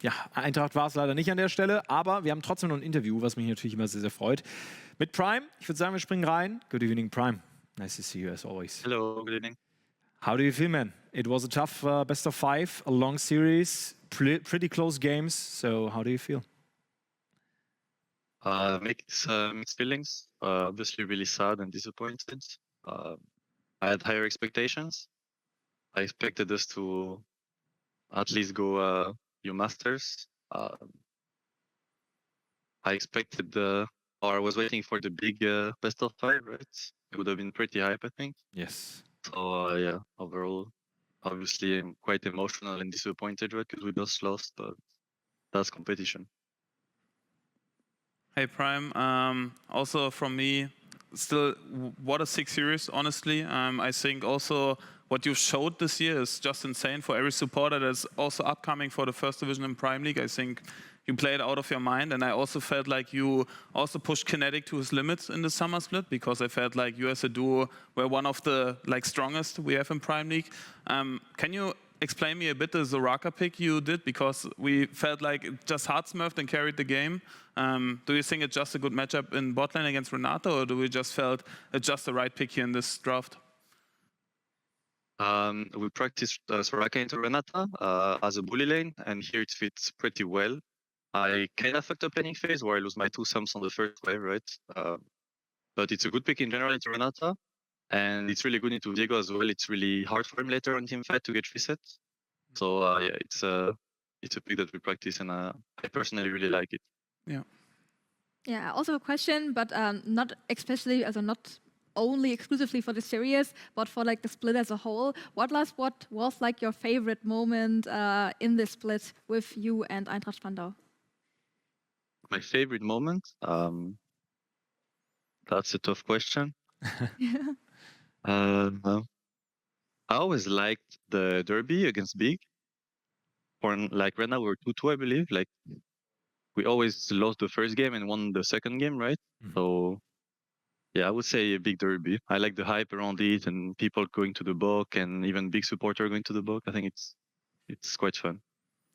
Ja, Eintracht war es leider nicht an der Stelle, aber wir haben trotzdem noch ein Interview, was mich natürlich immer sehr, sehr freut. Mit Prime. Ich würde sagen, wir springen rein. Good evening, Prime. Nice to see you as always. Hello, good evening. How do you feel, man? It was a tough best of 5, a long series, pretty close games. So how do you feel? Mixed feelings. Obviously really sad and disappointed. I had higher expectations. I expected us to at least go Masters. I expected or I was waiting for the big best of 5, right? It would have been pretty hype, I think. Yes. So yeah, overall, obviously I'm quite emotional and disappointed, right? Because we just lost, but that's competition. Hey Prime, also from me, still what a 6 series, honestly. I think also what you showed this year is just insane for every supporter that's also upcoming for the first division in Prime League. I think you played out of your mind, and I also felt like you also pushed Kinetic to his limits in the summer split, because I felt like you as a duo were one of the strongest we have in Prime League. Can you explain me a bit the Zoraka pick you did, because we felt like it just hard smurfed and carried the game. Do you think it's just a good matchup in bot lane against Renata, or do we just felt it's just the right pick here in this draft? We practiced Soraka into Renata as a bully lane, and here it fits pretty well. I kind of fucked up laning phase where I lose my 2 sums on the first wave, right? But it's a good pick in general into Renata, and it's really good into Diego as well. It's really hard for him later on teamfight to get reset. So yeah, it's a pick that we practice, and I personally really like it. Yeah. Yeah, also a question, but not especially, not only exclusively for the series, but for the split as a whole. What was your favorite moment in this split with you and Eintracht Spandau? My favorite moment? That's a tough question. I always liked the derby against Big. For right now we're 2-2, I believe. We always lost the first game and won the second game, right? So yeah, I would say a big derby. I like the hype around it and people going to the book, and even big supporter going to the book. I think it's quite fun.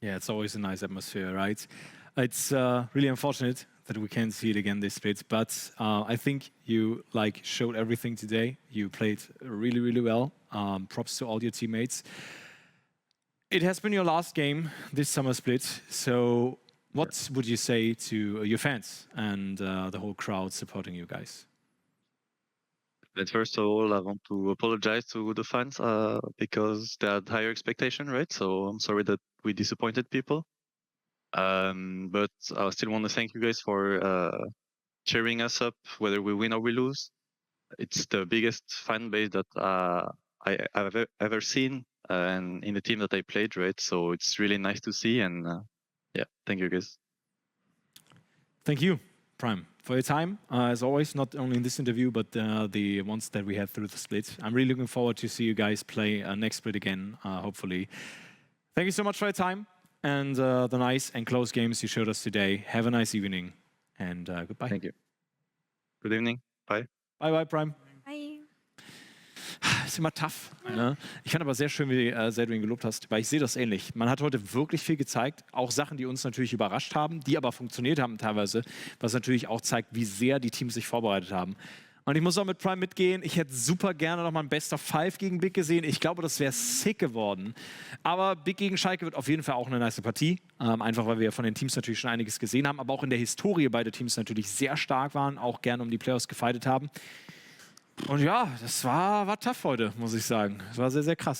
Yeah, it's always a nice atmosphere, right? It's really unfortunate that we can't see it again this split, but I think you showed everything today. You played really, really well. Props to all your teammates. It has been your last game this summer split, so what would you say to your fans and the whole crowd supporting you guys? But first of all, I want to apologize to the fans because they had higher expectation, right? So I'm sorry that we disappointed people. But I still want to thank you guys for cheering us up, whether we win or we lose. It's the biggest fan base that I've ever seen, and in the team that I played, right? So it's really nice to see, and yeah, thank you guys. Thank you, Prime, for your time, as always, not only in this interview, but the ones that we had through the split. I'm really looking forward to see you guys play next split again, hopefully. Thank you so much for your time and the nice and close games you showed us today. Have a nice evening, and goodbye. Thank you. Good evening. Bye. Bye, bye, Prime. Bye. Ist immer tough. Ne? Ich fand aber sehr schön, wie sehr du ihn gelobt hast, weil ich sehe das ähnlich. Man hat heute wirklich viel gezeigt, auch Sachen, die uns natürlich überrascht haben, die aber funktioniert haben teilweise, was natürlich auch zeigt, wie sehr die Teams sich vorbereitet haben. Und ich muss auch mit Prime mitgehen, ich hätte super gerne noch mal ein Best of 5 gegen Big gesehen. Ich glaube, das wäre sick geworden. Aber Big gegen Schalke wird auf jeden Fall auch eine nice Partie. Einfach, weil wir von den Teams natürlich schon einiges gesehen haben, aber auch in der Historie beide Teams natürlich sehr stark waren, auch gerne um die Playoffs gefightet haben. Und ja, das war tough heute, muss ich sagen. Das war sehr, sehr krass.